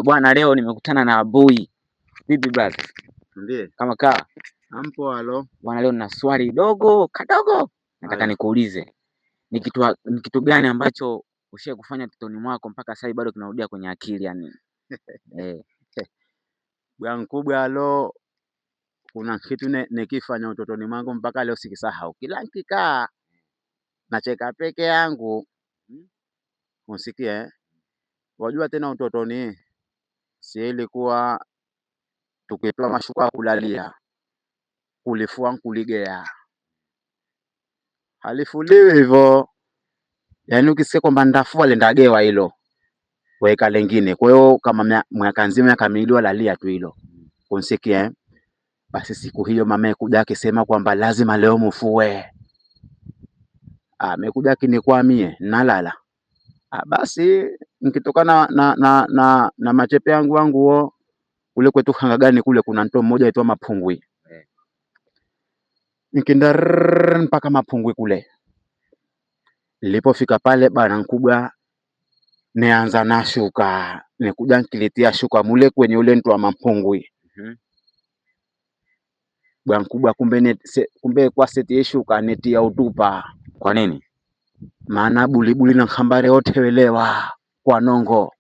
Bwana, leo nimekutana na Boy. Vipi brother? Ndiye. Kama kaa. Ampo halo. Bwana, leo nina swali kadogo. Nataka nikuulize. Ni kitu gani ambacho ushawahi kufanya utotoni mwako mpaka sasa bado kinarudia kwenye akili yani? Bwana mkubwa halo. Kuna kitu nikifanya utotoni mwangu mpaka leo sikisahau. Kila nikikaa nacheka peke yangu. Unsikia Wajua tena utotoni si ilikuwa tukipewa mashuka kulalia, kulifua kuligea. Halifuliwi hivyo. Yaani ukisikia kwamba ndafua lendagewa hilo, weka lengine. Kwa hiyo kama mwaka nzima miaka miwili walalia tu hilo. Unsikia Basi siku hiyo mama kuja akisema kwamba lazima leo mfue. Amekuja akinikwamie nalala. Basi nikitoka na machepe yangu huo kule kwetu Hangagani kule kuna mto mmoja aitwa Mapungwi. Nikienda mpaka Mapungwi kule. Nilipofika pale bwana mkubwa nianza na shuka. Nikuja nikilitia shuka mule kwenye ule mto wa Mapungwi. Bwana mkubwa kumbe kwa seti ya shuka neti ya utupa. Kwa nini? Maana bulibuli na khambare wote welewa kwa nongo.